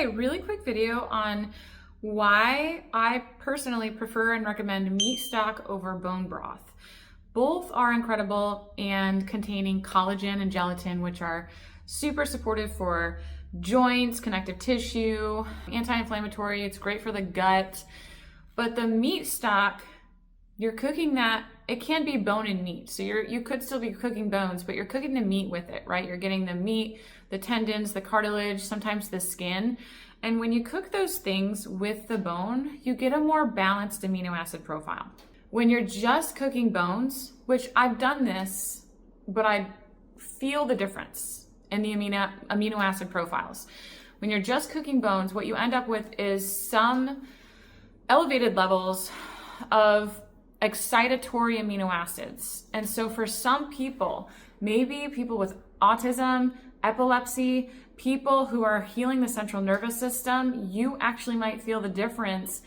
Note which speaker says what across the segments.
Speaker 1: Okay, really quick video on why I personally prefer and recommend meat stock over bone broth. Both are incredible and containing collagen and gelatin, which are super supportive for joints, connective tissue, anti-inflammatory. It's great for the gut. But the meat stock, you're cooking that, it can be bone and meat. So you could still be cooking bones, but you're cooking the meat with it, right? You're getting the meat, the tendons, the cartilage, sometimes the skin. And when you cook those things with the bone, you get a more balanced amino acid profile. When you're just cooking bones, which I've done this, but I feel the difference in the amino acid profiles. When you're just cooking bones, what you end up with is some elevated levels of excitatory amino acids. And so for some people, maybe people with autism, epilepsy, people who are healing the central nervous system, you actually might feel the difference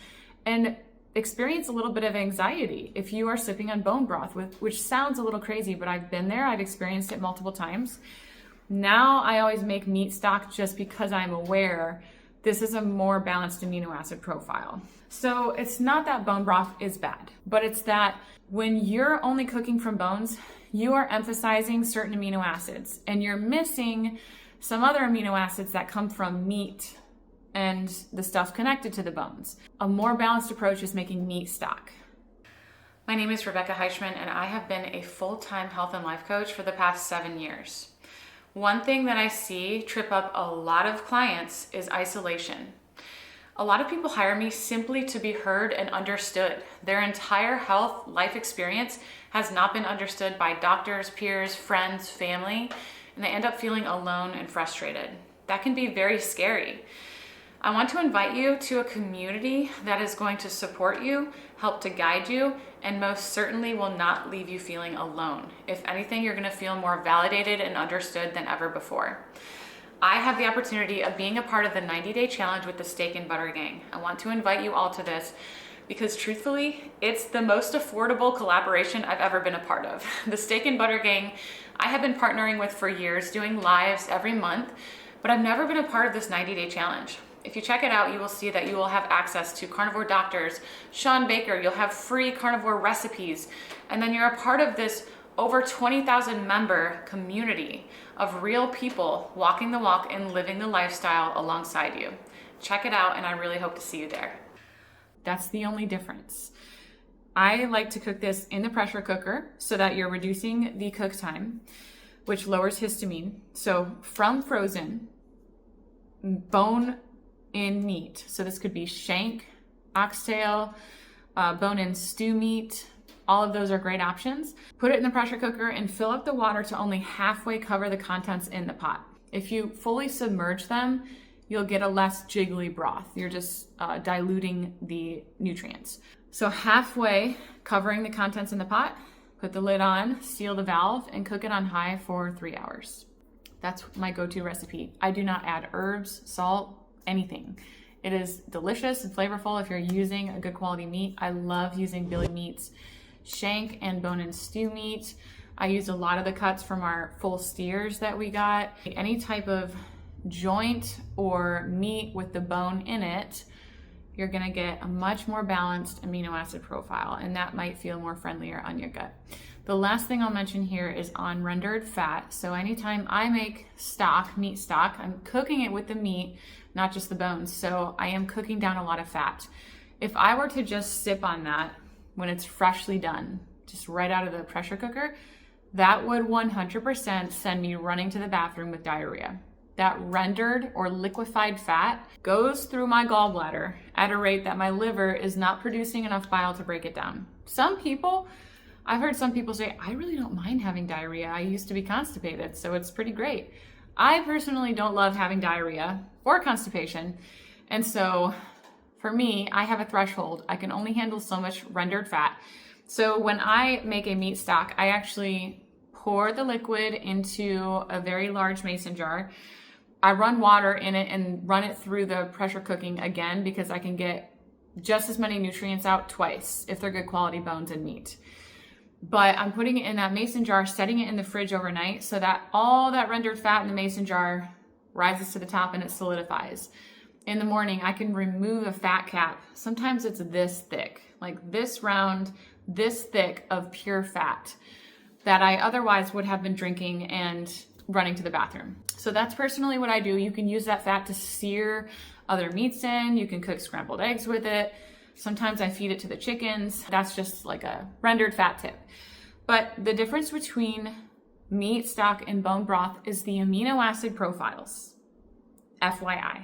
Speaker 1: and experience a little bit of anxiety if you are sipping on bone broth, which sounds a little crazy, but I've been there. I've experienced it multiple times. Now I always make meat stock just because I'm aware this is a more balanced amino acid profile. So it's not that bone broth is bad, but it's that when you're only cooking from bones, you are emphasizing certain amino acids and you're missing some other amino acids that come from meat and the stuff connected to the bones. A more balanced approach is making meat stock. My name is Rebecca Heichman and I have been a full-time health and life coach for the past 7 years. One thing that I see trip up a lot of clients is isolation. A lot of people hire me simply to be heard and understood. Their entire health life experience has not been understood by doctors, peers, friends, family, and they end up feeling alone and frustrated. That can be very scary. I want to invite you to a community that is going to support you, help to guide you, and most certainly will not leave you feeling alone. If anything, you're gonna feel more validated and understood than ever before. I have the opportunity of being a part of the 90-day challenge with the Steak and Butter Gang. I want to invite you all to this because truthfully, it's the most affordable collaboration I've ever been a part of. The Steak and Butter Gang, I have been partnering with for years, doing lives every month, but I've never been a part of this 90-day challenge. If you check it out, you will see that you will have access to carnivore doctors, Sean Baker, you'll have free carnivore recipes, and then you're a part of this over 20,000 member community of real people walking the walk and living the lifestyle alongside you. Check it out, and I really hope to see you there. That's the only difference. I like to cook this in the pressure cooker so that you're reducing the cook time, which lowers histamine. So from frozen, bone in meat. So this could be shank, oxtail, bone-in stew meat. All of those are great options. Put it in the pressure cooker and fill up the water to only halfway cover the contents in the pot. If you fully submerge them, you'll get a less jiggly broth. You're just diluting the nutrients. So halfway covering the contents in the pot, put the lid on, seal the valve, and cook it on high for 3 hours. That's my go-to recipe. I do not add herbs, salt, anything. It is delicious and flavorful if you're using a good quality meat. I love using billy meats, shank and bone-in stew meat. I used a lot of the cuts from our full steers that we got. Any type of joint or meat with the bone in it, you're gonna get a much more balanced amino acid profile, and that might feel more friendlier on your gut. The last thing I'll mention here is on rendered fat. So anytime I make stock, meat stock, I'm cooking it with the meat, not just the bones. So I am cooking down a lot of fat. If I were to just sip on that when it's freshly done, just right out of the pressure cooker, that would 100% send me running to the bathroom with diarrhea. That rendered or liquefied fat goes through my gallbladder at a rate that my liver is not producing enough bile to break it down. I've heard some people say, I really don't mind having diarrhea. I used to be constipated, so it's pretty great. I personally don't love having diarrhea or constipation. And so for me, I have a threshold. I can only handle so much rendered fat. So when I make a meat stock, I actually pour the liquid into a very large mason jar. I run water in it and run it through the pressure cooking again because I can get just as many nutrients out twice if they're good quality bones and meat. But I'm putting it in that mason jar, setting it in the fridge overnight so that all that rendered fat in the mason jar rises to the top and it solidifies. in the morning, I can remove a fat cap. Sometimes it's this thick, like this round, this thick of pure fat that I otherwise would have been drinking and running to the bathroom. So that's personally what I do. You can use that fat to sear other meats in. You can cook scrambled eggs with it. Sometimes I feed it to the chickens. That's just like a rendered fat tip. But the difference between meat stock and bone broth is the amino acid profiles. FYI.